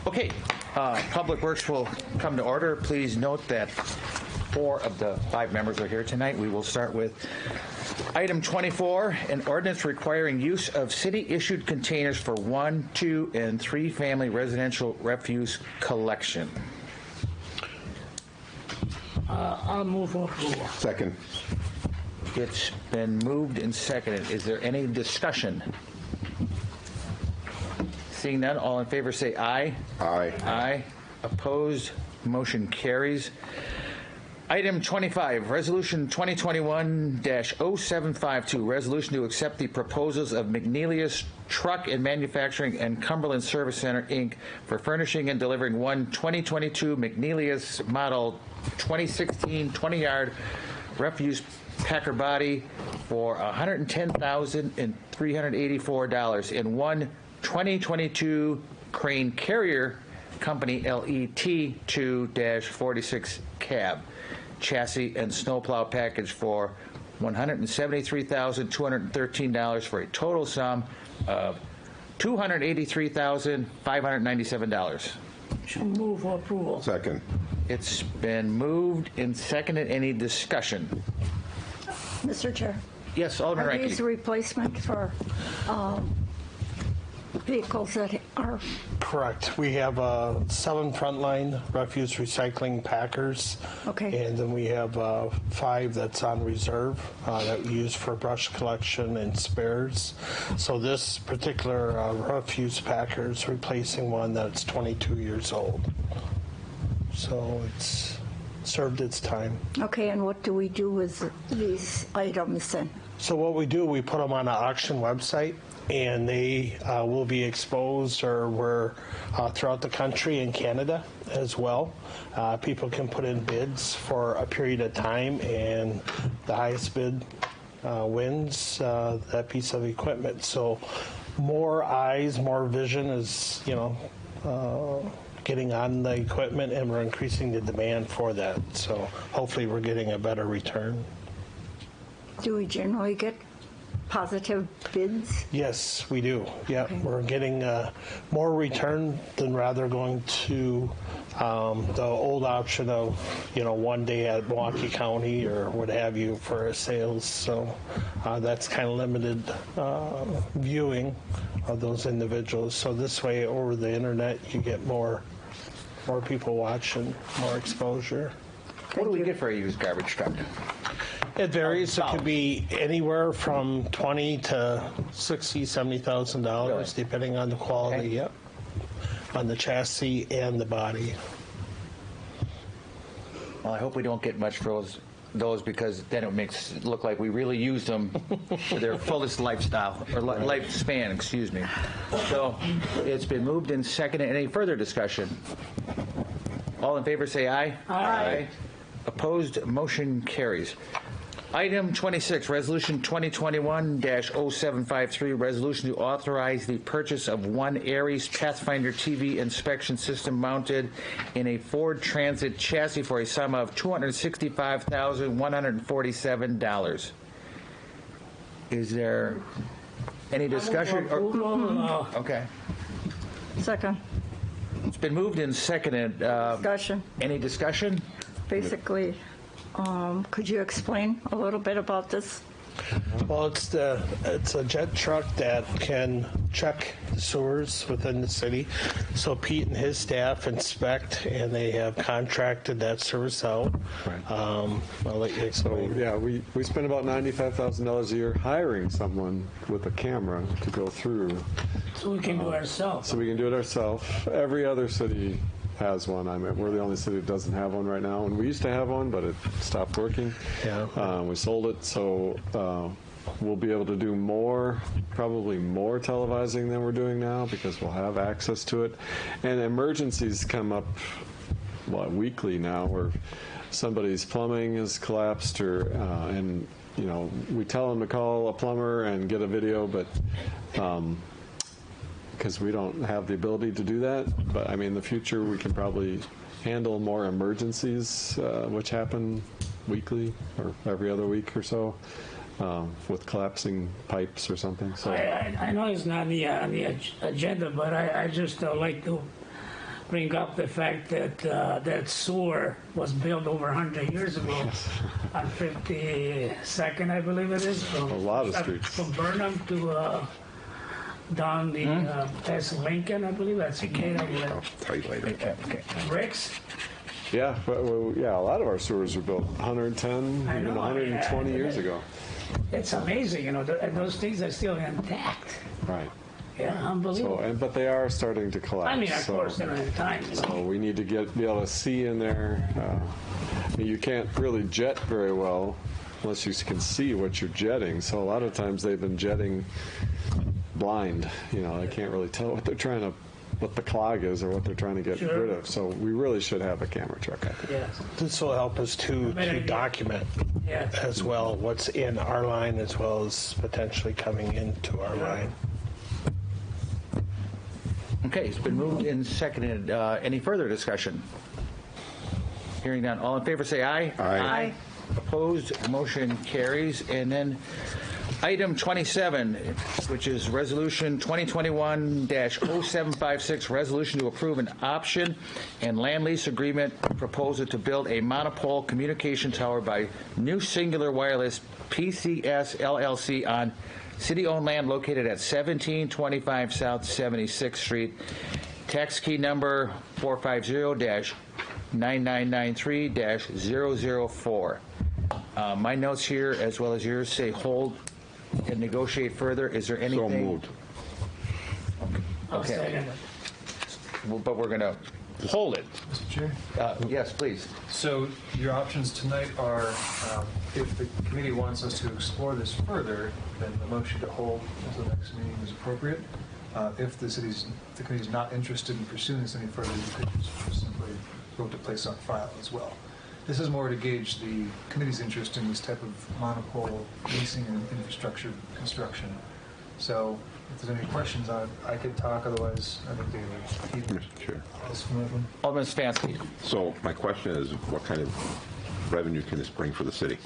Okay, Public Works will come to order. Please note that 4 of the 5 members are here tonight. We will start with item 24, an ordinance requiring use of city-issued containers for 1, 2, and 3 family residential refuse collection. I'll move for approval. Second. It's been moved and seconded. Is there any discussion? Seeing none, all in favor say aye. Aye. Aye. Opposed? Motion carries. Item 25, Resolution 2021-0752, resolution to accept the proposals of McNeelius Truck and Manufacturing and Cumberland Service Center, Inc. for furnishing and delivering one 2022 McNeelius Model 2016 20-yard refuse packer body for $110,384 and one 2022 Crane Carrier Company LET 2-46 cab chassis and snowplow package for $173,213 for a total sum of $283,597. Move for approval. Second. It's been moved and seconded. Any discussion? Mr. Chair, Yes, Alderman are these a Reinke. replacement for vehicles that are, Correct. We have 7 frontline refuse recycling packers. Okay. And then we have 5 that's on reserve that we use for brush collection and spares. So this particular refuse packer is replacing one that's 22 years old. So it's served its time. okay, and what do we do with these items then? So what we do, we put them on an auction website, and they will be exposed, or we're throughout the country and Canada as well. People can put in bids for a period of time, and the highest bid wins that piece of equipment. So more eyes, more vision is, getting on the equipment, and we're increasing the demand for that. So hopefully we're getting a better return. Do we generally get positive bids? Yes, we do. Yeah, Okay. we're getting more return than rather going to the old option of, one day at Milwaukee County or what have you for sales. So that's kind of limited viewing of those individuals. So this way, over the internet, you get more people watching, more exposure. What do we get for a used garbage truck? It varies. It could be anywhere from $20,000 to $60,000, $70,000, Really? depending on the quality. Okay. Yep, on the chassis and the body. Well, I hope we don't get much for those because then it makes it look like we really used them to their fullest lifestyle, or lifespan, excuse me. So it's been moved and seconded. Any further discussion? All in favor say aye. Aye. Opposed, motion carries. Item 26, Resolution 2021-0753, resolution to authorize the purchase of one Aries Pathfinder TV inspection system mounted in a Ford Transit chassis for a sum of $265,147. Is there any discussion? Okay. Second, It's been moved and seconded. discussion. Any discussion? Basically, could you explain a little bit about this? Well, it's a jet truck that can check the sewers within the city. So Pete and his staff inspect, and they have contracted that service out. Right. I'll let you explain. Yeah, we spend about $95,000 a year hiring someone with a camera to go through, So we can do ourselves. so we can do it ourselves. Every other city has one. I mean, we're the only city that doesn't have one right now. And we used to have one, but it stopped working. Yeah. We sold it, so we'll be able to do probably more televising than we're doing now because we'll have access to it. And emergencies come up weekly now, where somebody's plumbing has collapsed, and we tell them to call a plumber and get a video, but because we don't have the ability to do that. But I mean, in the future, we can probably handle more emergencies, which happen weekly or every other week or so. with collapsing pipes or something. So I know it's not on the agenda, but I just like to bring up the fact that that sewer was built over 100 years ago on 52nd, I believe it is. From, A lot of streets. From Burnham to down the past Lincoln, I believe. That's Cicada. I'll tell you later. Okay. Ricks. yeah, but yeah, a lot of our sewers were built 110, I even know, 120 yeah. years ago. It's amazing, and those things are still intact. Right. Yeah, So, unbelievable. but they are starting to collapse. I mean, of so, course, they're in time. So we need to be able to see in there. You can't really jet very well unless you can see what you're jetting. So a lot of times they've been jetting blind. They can't really tell what the clog is or what they're trying to get Sure. rid of. So we really should have a camera truck, I think. Yes. This will help us to idea. document Yeah. as well what's in our line as well as potentially coming into our line. Okay, it's been moved and seconded. Any further discussion? Hearing none. All in favor, say aye. Aye. Opposed, motion carries. And then item 27, which is Resolution 2021-0756, resolution to approve an option and land lease agreement proposal to build a monopole communication tower by New Singular Wireless PCS LLC on city-owned land located at 1725 South 76th Street. Tax key number 450-9993-004. My notes here, as well as yours, say hold and negotiate further. Is there anything? So moved. I'll Okay. second it. Well, but we're going to hold it. Mr. Chair? Yes, please. So your options tonight are, if the committee wants us to explore this further, then the motion to hold until the next meeting is appropriate. If the committee is not interested in pursuing this any further, you could just simply vote to place on file as well. This is more to gauge the committee's interest in this type of monopole leasing and infrastructure construction. So if there's any questions on it, I could talk, otherwise I think David. Mr. Chair. Alderman Spansky. So my question is, what kind of revenue can this bring for the city?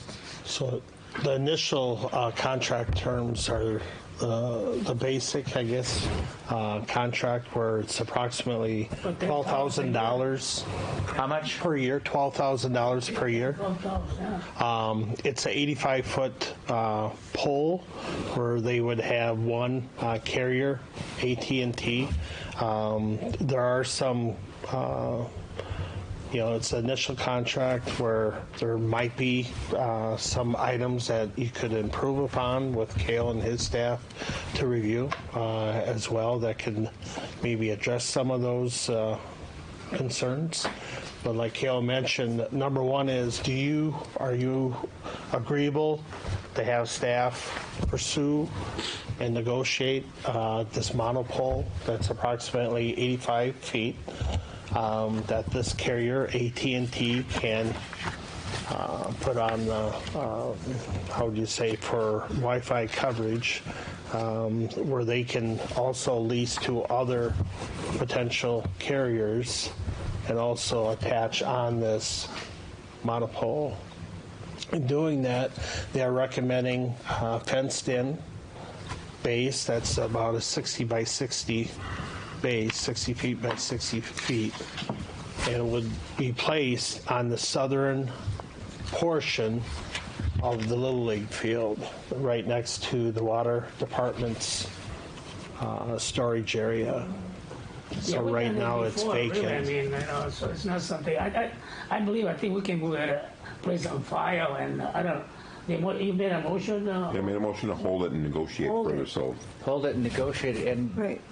So the initial contract terms are the basic, I guess, contract where it's approximately $12,000 How much? per year, $12,000 per year. 12,000, yeah. It's an 85-foot pole where they would have one carrier, AT&T. There are some, it's an initial contract where there might be some items that you could improve upon with Cale and his staff to review as well that can maybe address some of those concerns. But like Cale mentioned, number one is, are you agreeable to have staff pursue and negotiate this monopole that's approximately 85 feet that this carrier, AT&T, can put on the, how would you say, for Wi-Fi coverage, where they can also lease to other potential carriers and also attach on this monopole. In doing that, they are recommending fenced-in base that's about a 60 by 60 base, 60 feet by 60 feet, and it would be placed on the southern portion of the Little League field, right next to the water department's storage area. Yeah, So we've right done it now it's before, really. vacant. I mean, so it's not something. I think we can move it, place on file, and I don't. You made a motion. I made a motion to hold it and negotiate Hold further, it. so Hold it and negotiate it. And Right.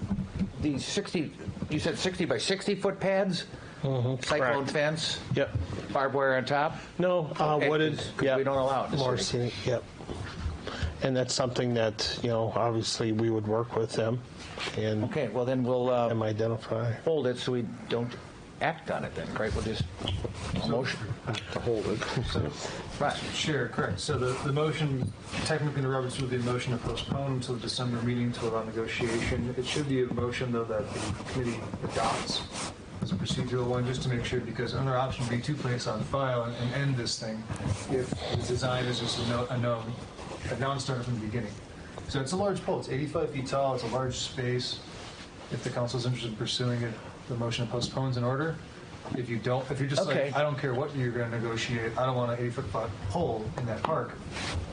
these 60, you said 60 by 60 foot pads? Cyclone correct. fence? Yep. Barbed wire on top? No, Okay, wooded. 'cause Yep. we don't allow it in the More city. scenic, yep. And that's something that, obviously we would work with them and Okay, well then we'll them identify. hold it so we don't act on it then, right? We'll just motion to hold it. Right. Sure, correct. So the motion, technically, the Roberts would be a motion to postpone until the December meeting to allow negotiation. It should be a motion, though, that the committee adopts as a procedural one, just to make sure, because another option would be to place on file and end this thing if the design is just a non-starter from the beginning. So it's a large pole. It's 85 feet tall. It's a large space. If the council is interested in pursuing it, the motion postpones in order. If you don't, if you're just Okay. like, I don't care what you're going to negotiate, I don't want an 80-foot pole in that park,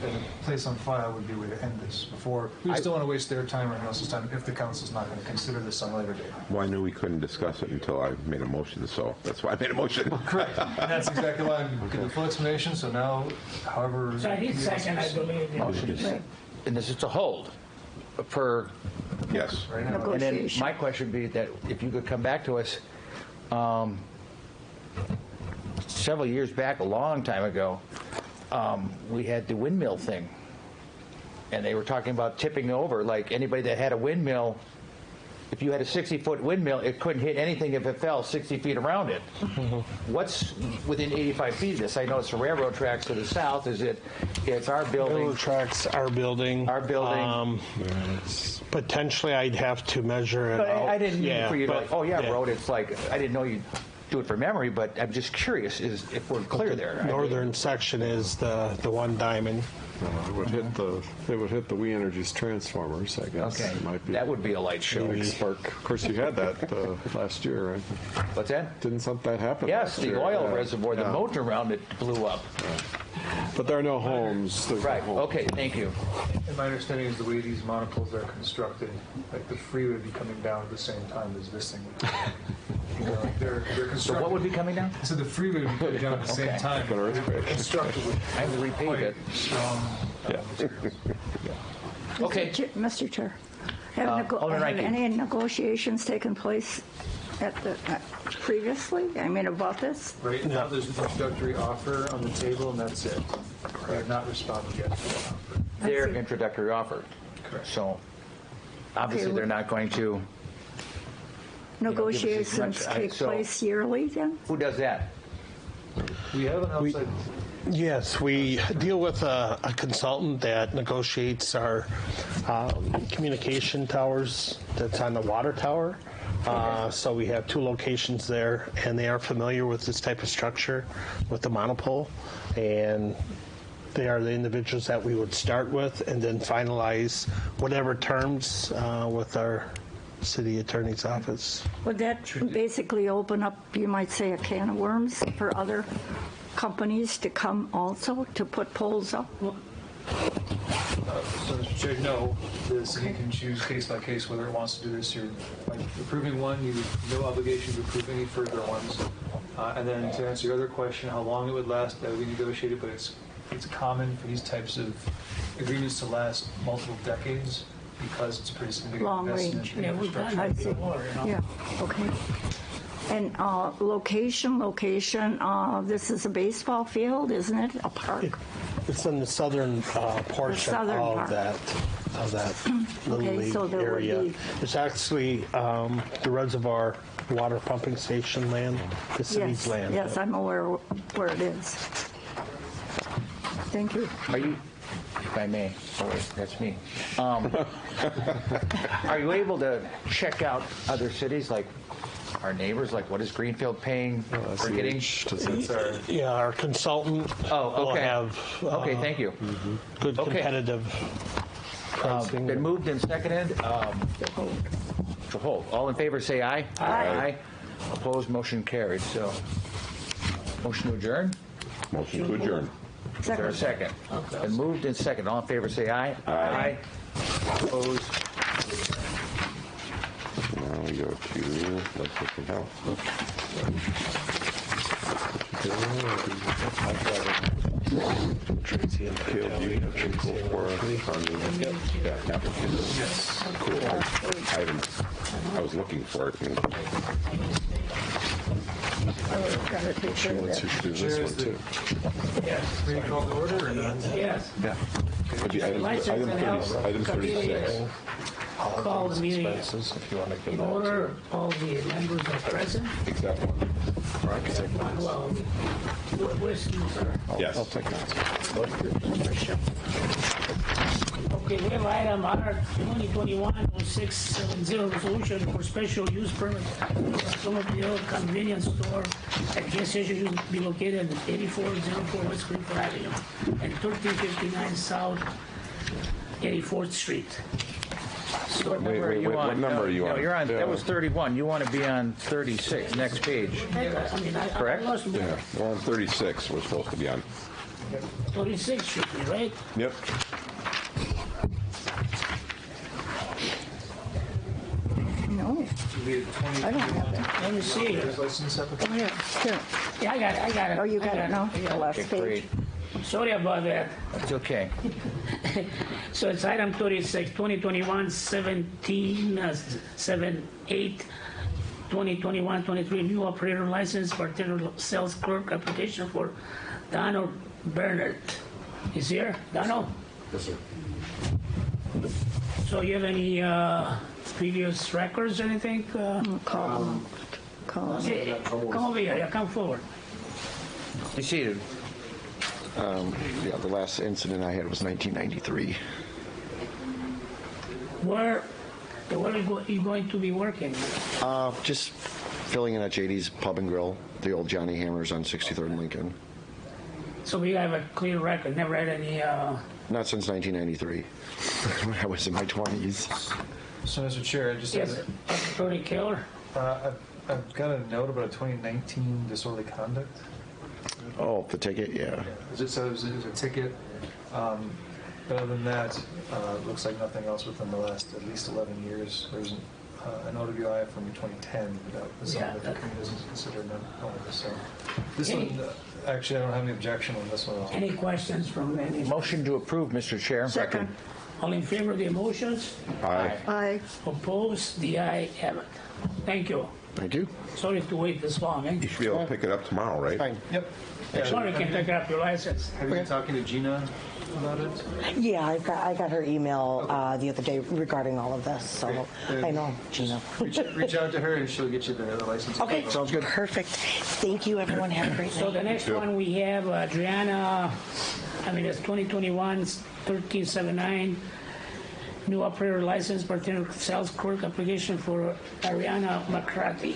then a place on file would be a way to end this before. We just don't want to waste their time or anyone else's time if the council's not going to consider this on a later date. Well, I knew we couldn't discuss it until I made a motion, so that's why I made a motion. Correct. And that's exactly why I'm giving the full explanation. So now, however. So I need second, I believe. yeah. Motion is, and this is to hold per, Yes. Right now. and then Negotiation. my question would be that if you could come back to us, several years back, a long time ago, we had the windmill thing. And they were talking about tipping over, like anybody that had a windmill, if you had a 60-foot windmill, it couldn't hit anything if it fell 60 feet around it. What's within 85 feet of this? I know it's the railroad tracks to the south. It's our building. Railroad tracks, our building. Our building. Potentially, I'd have to measure it But out. I didn't mean for you to but- like, oh yeah, road, it's like, I didn't know you'd do it from memory, but I'm just curious is if we're clear there. I mean, Northern section is the one diamond. It would hit the We Energies transformers, I guess. Okay, It might be that would be a light show. big spark. Of course, you had that last year, right? What's that? Didn't something that happen? Yes, last the year? oil Yeah. reservoir, the Yeah. moat around it blew up. But there are no homes. There's no Right, homes. okay, thank you. And my understanding is the way these monopoles are constructed, like the freeway would be coming down at the same time as this thing would. You know, like they're constructed. So what would be coming down? So the freeway would be coming down at the same Okay. time. But earthquake. Constructed with I have to repave quite it. strong materials. Okay. Mr. Chair, have Alderman have Reinke. any negotiations taken place previously? I mean, about this? Right now, there's an introductory offer on the table, and that's it. They have not responded yet to that offer. Their introductory offer. Correct. So obviously Okay. they're not going to, Negotiations much. take So- place yearly then? who does that? We have an outside. Yes, we deal with a consultant that negotiates our communication towers that's on the water tower. So we have 2 locations there, and they are familiar with this type of structure with the monopole. And they are the individuals that we would start with and then finalize whatever terms with our city attorney's office. Would that basically open up, you might say, a can of worms for other companies to come also to put poles up? So, Mr. Chair, no, the city can choose case by case whether it wants to do this. You're like approving one, you have no obligation to approve any further ones. And then to answer your other question, how long it would last, that would be negotiated, but it's common for these types of agreements to last multiple decades because it's a pretty significant Long investment range. in Yeah, we've done infrastructure. that before, you know. Yeah, okay. And location, this is a baseball field, isn't it? A park? It's in the southern portion southern of part. that little Okay, league so there would area. be- It's actually the reservoir water pumping station land, the city's Yes, land. yes, I'm aware where it is. Thank you. Are you, if I may, oh wait, that's me. Are you able to check out other cities, like our neighbors, like what is Greenfield paying for getting? That's our Yeah, our consultant Oh, will okay. have Okay, thank you. good Okay. competitive pricing. Been moved and seconded. To hold. All in favor, say aye. Aye. Opposed, motion carried. So, motion to adjourn. Motion to adjourn. Is there a second? Been moved and seconded. All in favor, say aye. Aye. Opposed. Now we go to Legislative Health. Tracy and Caleb, do you have info for us on the applicants? Cool. Items. I was looking for it. and Gotta take care of Let's that. do this one too. Yes, Can you call the order or not? yes. What'd you- Item 36. Call the meeting Expenses, if you want to give in that. order. All the members are present. Except one. Well, whiskey, sir. Yes. I'll take that. Okay. Okay, we have item R 2021-0670 resolution for special use permit for automobile convenience store at gas station used to be located at 8404 West Greenfield Avenue and 1359 South 84th Street. So, Wait, what number are you No, on? you're on, that was 31. You want to be on 36, next page. I mean, Correct? I lost more. Yeah, we're on 36, we're supposed to be on. 36 should be, right? Yep. No, I don't have it. Let me see. License application. Oh, yeah, here. Yeah, I got it. Oh, you got it now? Yeah. The last Okay, page. great. Sorry about that. It's okay. So it's item 36, 2021, 78, 2021, 23, new operator license, bartender sales clerk application for Donald Bernard. Is here? Donald? Yes, sir. So you have any previous records or anything? Call them. Hey, come over here. Yeah, come forward. You seated. Yeah, the last incident I had was 1993. Where are you going to be working? Just filling in at JD's Pub and Grill, the old Johnny Hammers on 63rd and Lincoln. So we have a clear record. Never had any. Not since 1993, when I was in my 20s. So, Mr. Chair, I just Yes, had, Attorney Keller. I've got a note about a 2019 disorderly conduct. Oh, the ticket, yeah. It says it was a ticket. But other than that, it looks like nothing else within the last at least 11 years. There's an OWI from 2010 that was Yeah, something that the that- community doesn't consider non-onerous. So this Any- one, actually, I don't have any objection on this one at all. Any questions from any? Motion to approve, Mr. Chair. Second. All in favor of the motions? Aye. I, Opposed? The ayes have it. Thank you. Thank you. Sorry to wait this long, eh? You should be able to pick it up tomorrow, right? Fine. Yep. Sorry, you can take up your license. Have you been talking to Gina about it? Yeah, I got her email the other day regarding all of this, so I know, Gina. Reach out to her and she'll get you the license. Okay, sounds good. Perfect. Thank you, everyone. Have a great So night. the next one we have Adriana, it's 2021, 1379, new operator license, bartender sales clerk application for Ariana McCarthy.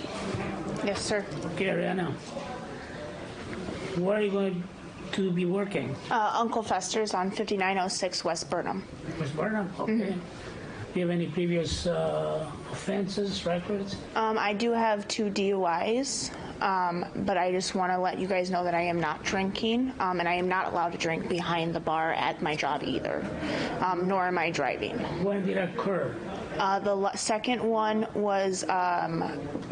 Yes, sir. Okay, Ariana. Where are you going to be working? Uncle Fester's on 5906 West Burnham. West Burnham? Okay. Do you have any previous offenses, records? I do have 2 DUIs, but I just want to let you guys know that I am not drinking, and I am not allowed to drink behind the bar at my job either, nor am I driving. When did it occur? The second one was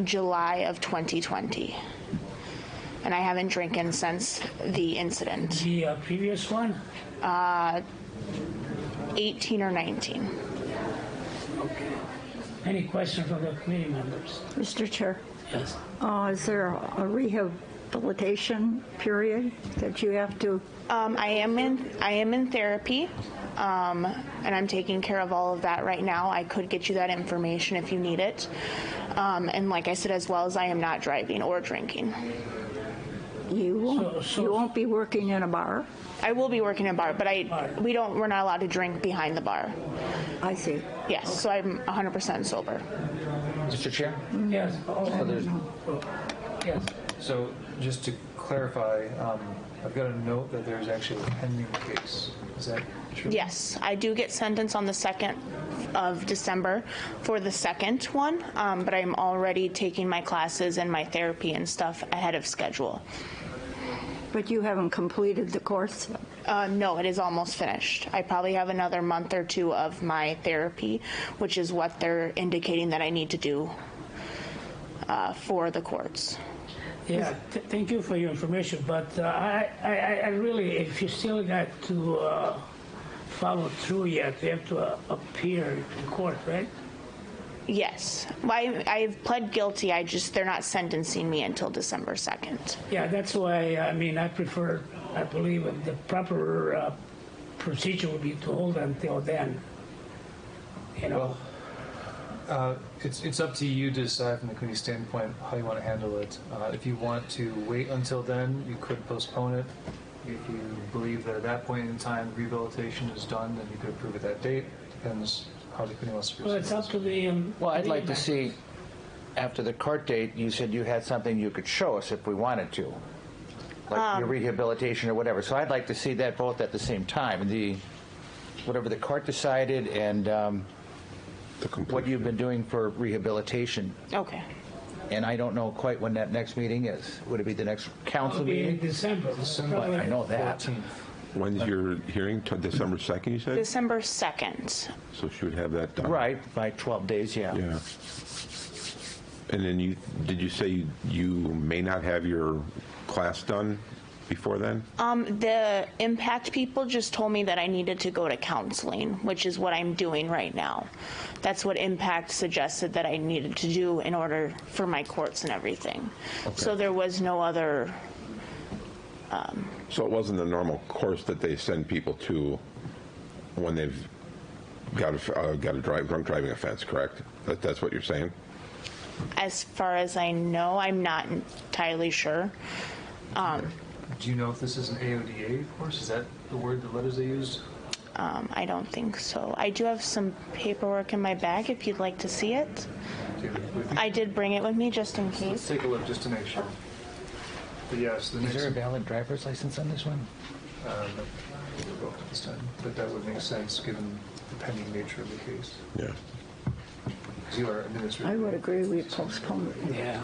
July of 2020, and I haven't drinking since the incident. The previous one? 18 or 19. Any questions from the committee members? Mr. Chair, Yes. is there a rehabilitation period that you have to? I am in therapy, and I'm taking care of all of that right now. I could get you that information if you need it. And like I said, as well as I am not driving or drinking. You won't, So- you won't be working in a bar? I will be working in a bar, but we're not allowed to drink behind the bar. I see. Yes, so I'm 100% sober. Mr. Chair? Yes. Yes. So just to clarify, I've got a note that there's actually a pending case. Is that true? Yes, I do get sentenced on the 2nd of December for the second one, but I'm already taking my classes and my therapy and stuff ahead of schedule. But you haven't completed the course? No, it is almost finished. I probably have another month or 2 of my therapy, which is what they're indicating that I need to do for the courts. Yeah, thank you for your information, but I really, if you still got to follow through yet, you have to appear in court, right? Yes, I've pled guilty. They're not sentencing me until December 2nd. Yeah, that's why, I believe the proper procedure would be to hold until then. You know, It's up to you to decide from the committee standpoint how you want to handle it. If you want to wait until then, you could postpone it. If you believe that at that point in time rehabilitation is done, then you could approve at that date. Depends how the committee wants to proceed. Well, it's up to the. Well, I'd like to see, after the court date, you said you had something you could show us if we wanted to, like your rehabilitation or whatever. So I'd like to see that both at the same time. Whatever the court decided and what you've been doing for rehabilitation. Okay. And I don't know quite when that next meeting is. Would it be the next council It'll be in meeting? December. Well, I know that. 14th. When's your hearing? December 2nd, you said? December 2nd. So she would have that done. Right, by 12 days, yeah. Yeah. And then did you say you may not have your class done before then? The impact people just told me that I needed to go to counseling, which is what I'm doing right now. That's what impact suggested that I needed to do in order for my courts and everything. So there was no other. So it wasn't the normal course that they send people to when they've got a drunk driving offense, correct? That's what you're saying? As far as I know, I'm not entirely sure. Do you know if this is an AODA course? Is that the letters they used? I don't think so. I do have some paperwork in my bag if you'd like to see it. I did bring it with me just in Let's case. take a look just to make sure. But yes, the Is next there a valid driver's license on this one? we'll go this time, but that would make sense given the pending nature of the case. Yeah. 'Cause you are administrative. I would agree we postpone it. Yeah.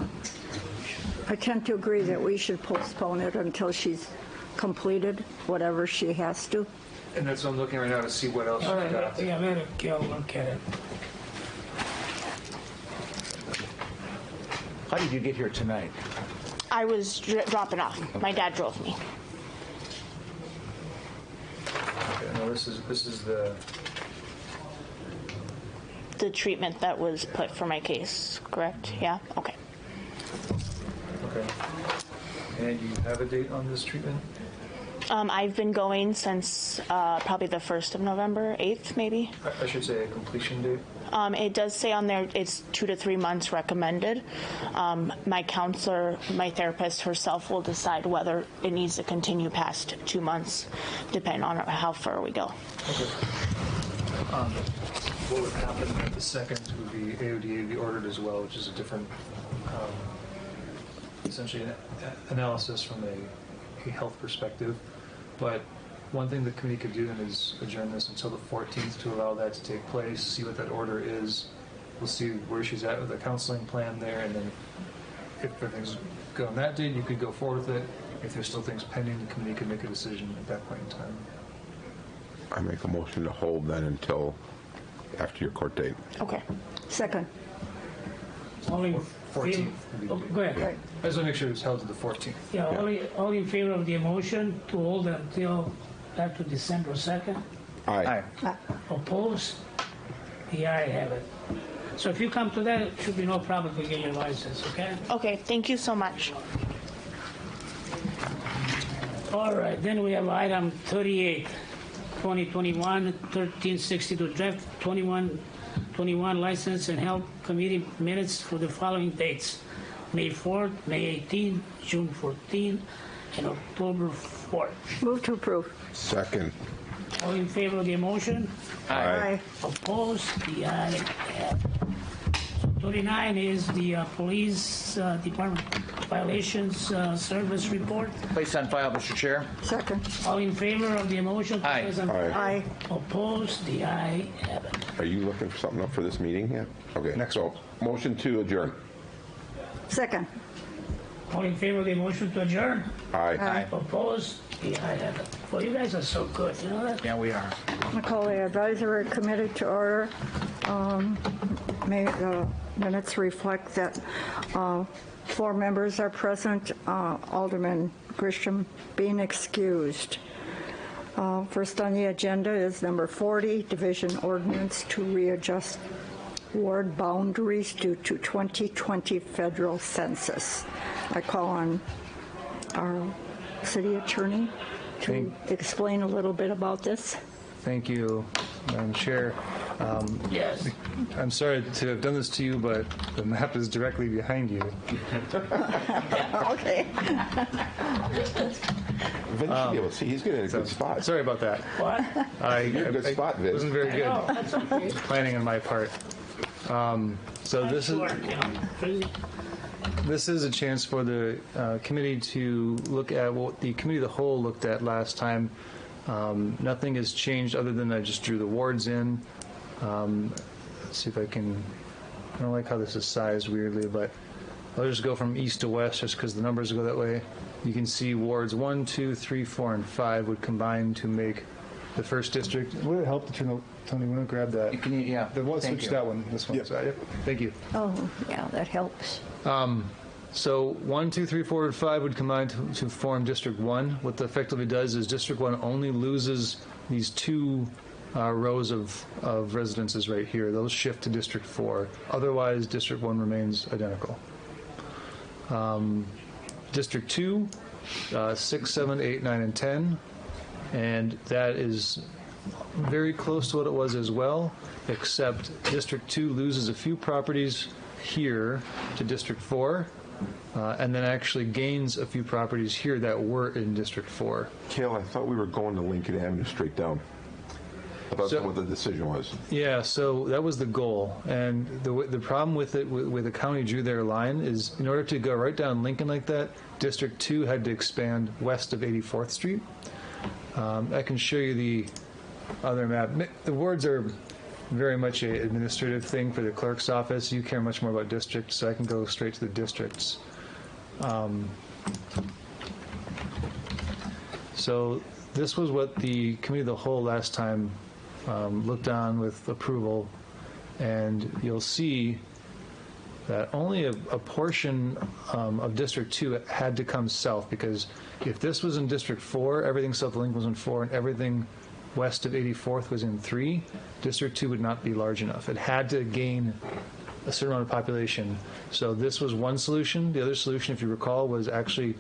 I tend to agree that we should postpone it until she's completed whatever she has to. And that's what I'm looking right now to see what else All we right. got. Yeah, let it go. Look at it. How did you get here tonight? I was dropping off. My dad drove me. Okay, no, this is The treatment that was put for my case, correct? Yeah? Okay. okay. And you have a date on this treatment? I've been going since probably the 1st of November, 8th maybe. I should say a completion date. It does say on there it's 2 to 3 months recommended. My counselor, my therapist herself will decide whether it needs to continue past 2 months, depending on how far we go. Okay. What would happen at the second would be AODA would be ordered as well, which is a different, essentially an analysis from a health perspective. But one thing the committee could do is adjourn this until the 14th to allow that to take place, see what that order is. We'll see where she's at with the counseling plan there, and then if everything's good on that date, you could go forward with it. If there's still things pending, the committee could make a decision at that point in time. I make a motion to hold then until after your court date. Okay. Second. Only 14th. Oh, go ahead. Right. I just want to make sure it's held to the 14th. Yeah, all in favor of the motion to hold until after December 2nd? Aye. Opposed? The ayes have it. So if you come to that, it should be no problem to get your license, okay? Okay, thank you so much. All right, then we have item 38, 2021-1362, draft 21 license and health committee minutes for the following dates: May 4th, May 18th, June 14th, and October 4th. Move to approve. Second. All in favor of the motion? Aye. Opposed? The ayes have it. 39 is the police department violations service report. Placed on file, Mr. Chair. Second. All in favor of the motion? Aye. Place on file. Aye. Opposed? The ayes have it. Are you looking for something up for this meeting yet? Okay. So motion to adjourn. Second. All in favor of the motion to adjourn? Aye. Opposed? The ayes have it. Well, you guys are so good, you know that? Yeah, we are. I call the advisory committee to order. May the minutes reflect that 4 members are present, Alderman Grisham being excused. First on the agenda is number 40, division ordinance to readjust ward boundaries due to 2020 federal census. I call on our city attorney to explain a little bit about this. Thank you, Madam Chair. Yes. I'm sorry to have done this to you, but the map is directly behind you. Okay. Vince should be able to see. He's getting in a good spot. Sorry about that. What? You're in a good spot, Vince. Wasn't very good. Oh, that's okay. Planning on my part. So this is Sure, you know, This is a chance for the committee to look at what the committee of the whole looked at last time. Nothing has changed other than I just drew the wards in. Let's see if I can. I don't like how this is sized weirdly, but I'll just go from east to west just because the numbers go that way. You can see wards 1, 2, 3, 4, and 5 would combine to make the first district. Would it help to turn the, Tony, want to grab that? You can, yeah. The one, Thank switch you. that one, this one. So, yep. Thank you. Oh, yeah, that helps. So 1, 2, 3, 4, and 5 would combine to form District 1. What that effectively does is District 1 only loses these two rows of residences right here. Those shift to District 4. Otherwise, District 1 remains identical. District 2, 6, 7, 8, 9, and 10. And that is very close to what it was as well, except District 2 loses a few properties here to District 4, and then actually gains a few properties here that were in District 4. Cale, I thought we were going to Lincoln Avenue straight down. That's what the decision was. Yeah, so that was the goal, and the problem with it, with the county drew their line, is in order to go right down Lincoln like that, District 2 had to expand west of 84th Street. I can show you the other map. The wards are very much an administrative thing for the clerk's office. You care much more about districts, so I can go straight to the districts. So this was what the committee of the whole last time looked on with approval, and you'll see that only a portion of District 2 had to come south, because if this was in District 4, everything south of Lincoln was in 4, and everything west of 84th was in 3, District 2 would not be large enough. It had to gain a certain amount of population. So this was one solution. The other solution, if you recall, was actually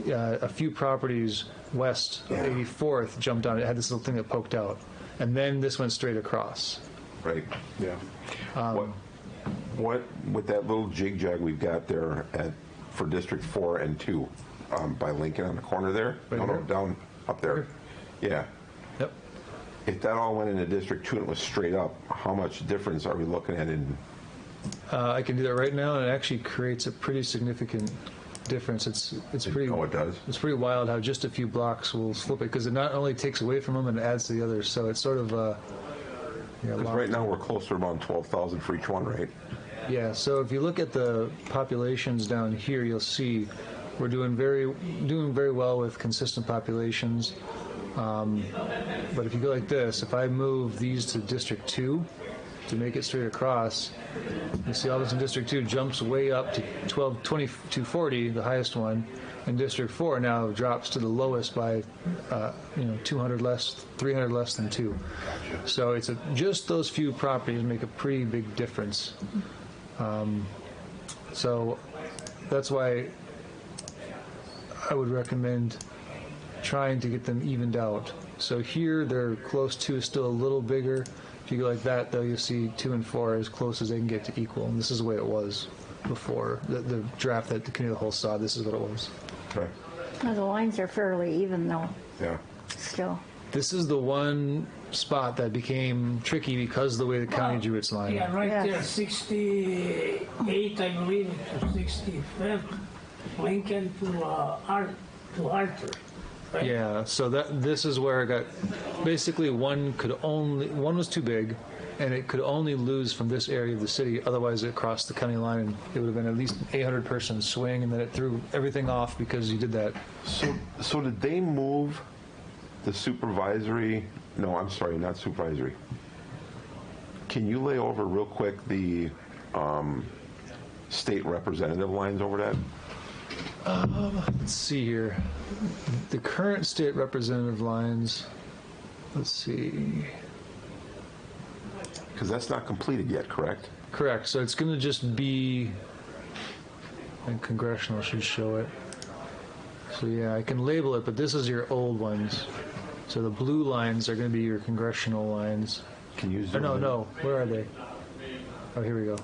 a few properties west of 84th jumped on it. It had this little thing that poked out. And then this went straight across. Right. Yeah. What with that little jig jag we've got there for District 4 and 2 by Lincoln on the corner there? Right here? Down up there. Yeah. Yep. If that all went into District 2 and it was straight up, how much difference are we looking at in? I can do that right now, and it actually creates a pretty significant difference. It's pretty. Oh, it does? It's pretty wild how just a few blocks will flip it, because it not only takes away from them and adds to the others. So it's sort of Because right now we're closer to around 12,000 for each one, right? Yeah. So if you look at the populations down here, you'll see we're doing very well with consistent populations. But if you go like this, if I move these to District 2 to make it straight across, you see all this in District 2 jumps way up to 240, the highest one, and District 4 now drops to the lowest by 200 less, 300 less than 2. So it's just those few properties make a pretty big difference. So that's why I would recommend trying to get them evened out. So here they're close to, still a little bigger. If you go like that, though, you'll see 2 and 4 are as close as they can get to equal. And this is the way it was before. The draft that the committee of the whole saw, this is what it was. Right. Now, the lines are fairly even, though, Yeah. still. This is the one spot that became tricky because of the way the county drew its line. Yeah, right Yes. there, 68, I believe, to 65th, Lincoln to Arthur. Right? Yeah, so this is where it got, basically one was too big, and it could only lose from this area of the city, otherwise it crossed the county line, and it would have been at least an 800-person swing, and then it threw everything off because you did that. So did they move the supervisory? No, I'm sorry, not supervisory. Can you lay over real quick the state representative lines over that? Let's see here. The current state representative lines, let's see. Because that's not completed yet, correct? Correct, so it's going to just be, and congressional should show it. So yeah, I can label it, but this is your old ones. So the blue lines are going to be your congressional lines. Can you zoom in? No, where are they? Oh, here we go.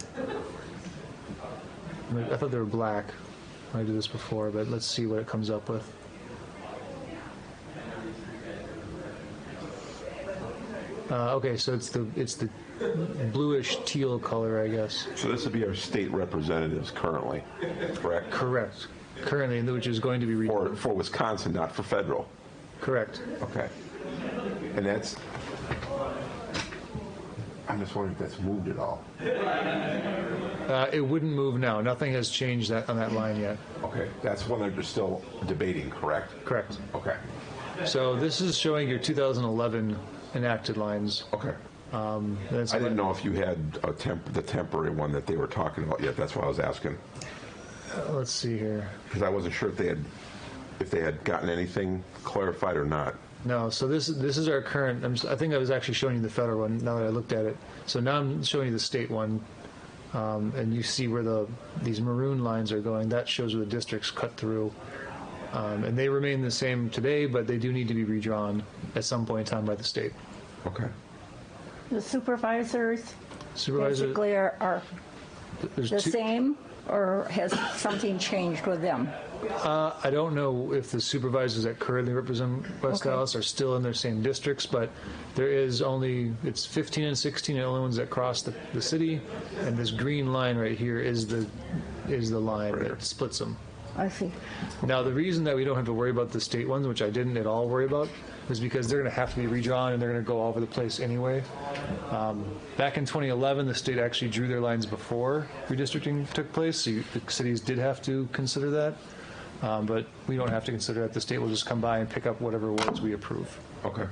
I thought they were black. I did this before, but let's see what it comes up with. Okay, so it's the bluish teal color, I guess. So this would be our state representatives currently, correct? Correct. Currently, which is going to be redrawn. For Wisconsin, not for federal. Correct. Okay. And that's, I'm just wondering if that's moved at all. It wouldn't move now. Nothing has changed on that line yet. Okay, that's one that you're still debating, correct? Correct. Okay. So this is showing your 2011 enacted lines. Okay. I That's didn't know if you had the temporary one that they were talking about yet. That's why I was asking. Let's see here. Because I wasn't sure if they had gotten anything clarified or not. No, so this is our current. I think I was actually showing you the federal one. Now that I looked at it, so now I'm showing you the state one, and you see where these maroon lines are going. That shows where the districts cut through, and they remain the same today, but they do need to be redrawn at some point in time by the state. Okay. The supervisors Supervisor, basically are there's the two- same, or has something changed with them? I don't know if the supervisors that currently represent West Okay. Dallas are still in their same districts, but there is it's 15 and 16 are the only ones that cross the city, and this green line right here is the line that splits them. I see. Now, the reason that we don't have to worry about the state ones, which I didn't at all worry about, is because they're going to have to be redrawn and they're going to go all over the place anyway. Back in 2011, the state actually drew their lines before redistricting took place, so the cities did have to consider that. But we don't have to consider that. The state will just come by and pick up whatever wards we approve, Okay.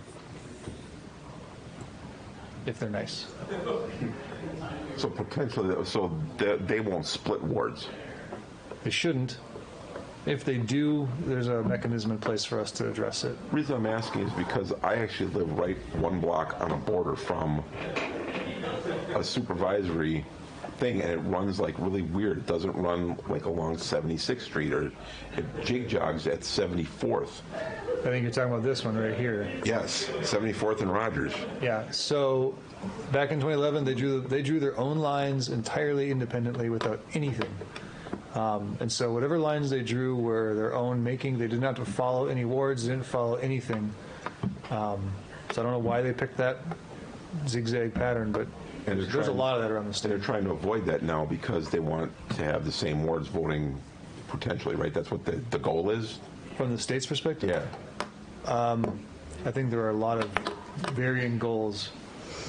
if they're nice. So potentially, they won't split wards. They shouldn't. If they do, there's a mechanism in place for us to address it. The reason I'm asking is because I actually live right one block on a border from a supervisory thing, and it runs like really weird. It doesn't run like along 76th Street, or it jig-jogs at 74th. I think you're talking about this one right here. Yes, 74th and Rogers. Yeah, so back in 2011, they drew their own lines entirely independently without anything. And so whatever lines they drew were their own making. They did not have to follow any wards, they didn't follow anything. So I don't know why they picked that zigzag pattern, but there's a lot of that around the state. They're trying to avoid that now because they want to have the same wards voting potentially, right? That's what the goal is? From the state's perspective? Yeah. I think there are a lot of varying goals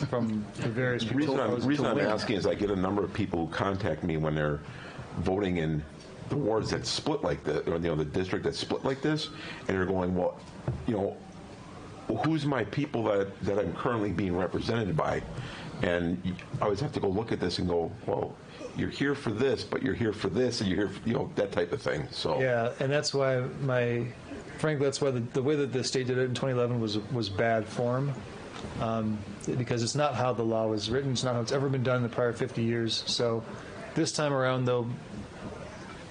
from the various The people. reason I'm asking is I get a number of people who contact me when they're voting in the wards that split like this, or the district that's split like this, and they're going, well, who's my people that I'm currently being represented by? And I always have to go look at this and go, well, you're here for this, but you're here for this, and you're here for, that type of thing. So Yeah, and that's why frankly, that's why the way that the state did it in 2011 was bad form, because it's not how the law was written. It's not how it's ever been done in the prior 50 years. So this time around, though,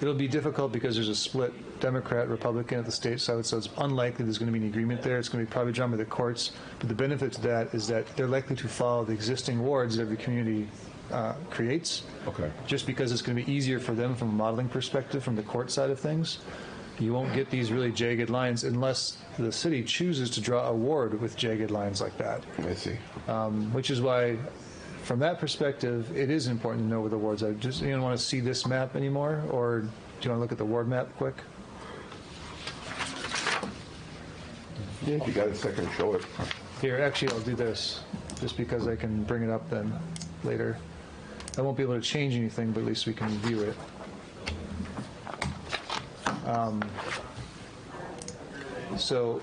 it'll be difficult because there's a split Democrat, Republican at the state side, so it's unlikely there's going to be an agreement there. It's going to be probably drawn by the courts. But the benefit to that is that they're likely to follow the existing wards that every community creates. Okay. Just because it's going to be easier for them from a modeling perspective, from the court side of things. You won't get these really jagged lines unless the city chooses to draw a ward with jagged lines like that. I see. Which is why, from that perspective, it is important to know where the wards are. You don't want to see this map anymore, or do you want to look at the ward map quick? Yeah, if you got a second, show it. Here, actually, I'll do this, just because I can bring it up then later. I won't be able to change anything, but at least we can view it. So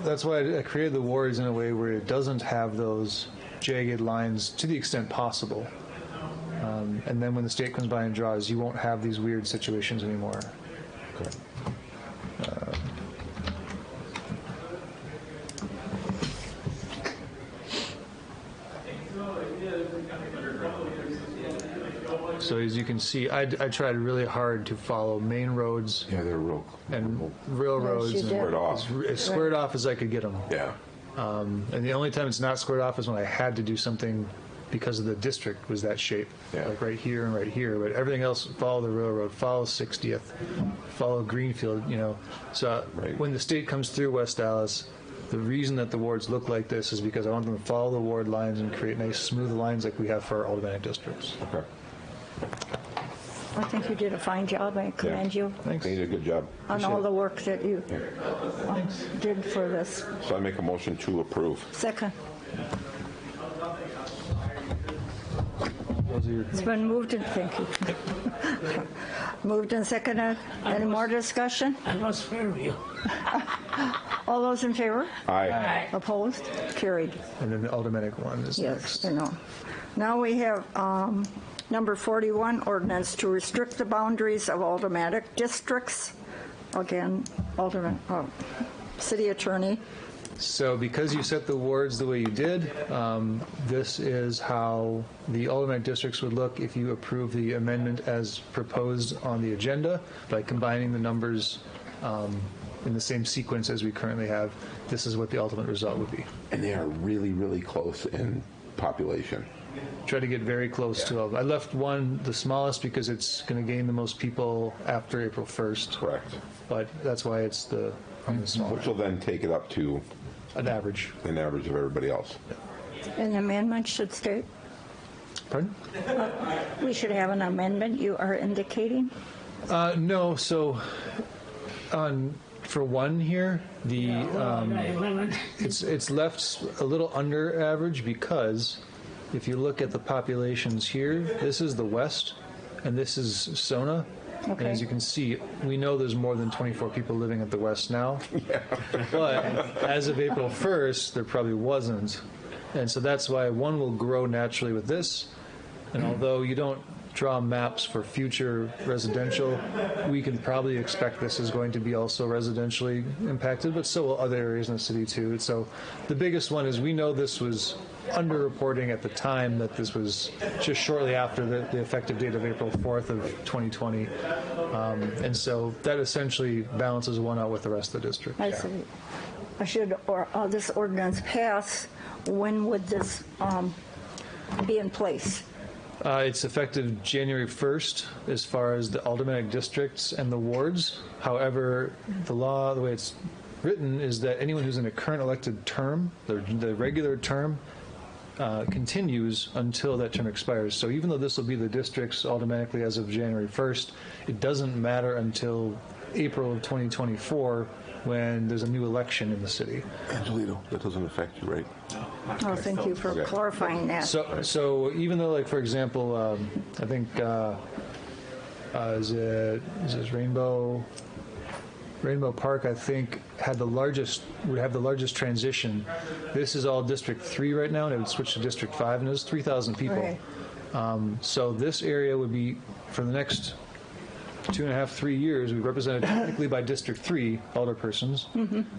that's why I created the wards in a way where it doesn't have those jagged lines to the extent possible. And then when the state comes by and draws, you won't have these weird situations anymore. Okay. So as you can see, I tried really hard to follow main roads Yeah, they're real. and railroads Yes, you and did. Squared off. as squared off as I could get them. Yeah. And the only time it's not squared off is when I had to do something because of the district was that shape, Yeah. like right here and right here. But everything else, follow the railroad, follow 60th, follow Greenfield, So Right. when the state comes through West Dallas, The reason that the wards look like this is because I want them to follow the ward lines and create nice smooth lines like we have for our aldermanic districts. Okay. I think you did a fine job. I commend you Thanks. You did a good job. on all the work that you did for this. So I make a motion to approve. Second. Those are your It's been moved and, thank you. Moved and seconded. Any more discussion? I was Fairview. All those in favor? Aye. Opposed? Carried. And then the aldermanic one is Yes, next. I know. Now we have number 41, ordinance to restrict the boundaries of aldermanic districts. Again, city attorney. So because you set the wards the way you did, this is how the aldermanic districts would look if you approve the amendment as proposed on the agenda by combining the numbers in the same sequence as we currently have. This is what the ultimate result would be. And they are really, really close in population. Try to get very close to all. I left one, the smallest, because it's going to gain the most people after April 1st. Correct. But that's why it's the small, Which will then take it up to an average. an average of everybody else. An amendment should state, Pardon? we should have an amendment, you are indicating? No, so for one here, the it's left a little under average because if you look at the populations here, this is the west and this is Sona. And Okay. as you can see, we know there's more than 24 people living at the west now. But as of April 1st, there probably wasn't. And so that's why one will grow naturally with this. And although you don't draw maps for future residential, we can probably expect this is going to be also residentially impacted, but so will other areas in the city too. So the biggest one is we know this was underreporting at the time that this was just shortly after the effective date of April 4th of 2020. And so that essentially balances one out with the rest of the district. I see. Should this ordinance pass, when would this be in place? It's effective January 1st as far as the aldermanic districts and the wards. However, the law, the way it's written, is that anyone who's in a current elected term, the regular term, continues until that term expires. So even though this will be the districts automatically as of January 1st, it doesn't matter until April of 2024 when there's a new election in the city. Angelito, that doesn't affect you, right? Oh, thank you for Okay. clarifying that. So even though, like, for example, I think, is this Rainbow Park, I think, would have the largest transition. This is all District 3 right now, and it would switch to District 5, and it was 3,000 people. Okay. So this area would be, for the next 2.5, 3 years, we represented technically by District 3 alderpersons.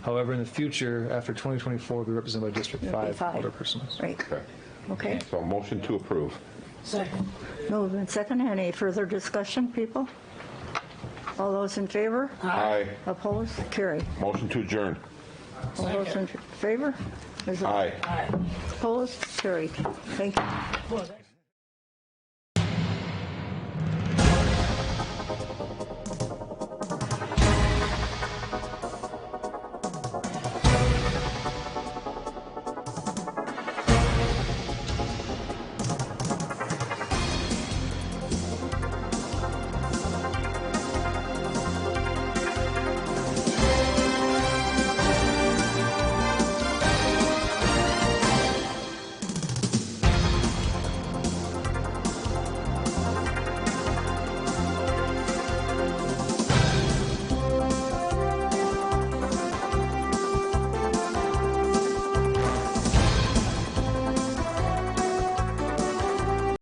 However, in the future, after 2024, we'll be represented by District 5 alderpersons. Right. Okay. Okay. So motion to approve. Second. Moved and seconded. Any further discussion, people? All those in favor? Aye. Opposed? Carried. Motion to adjourn. All those in favor? Aye. Aye. Opposed? Carried. Thank you. Well,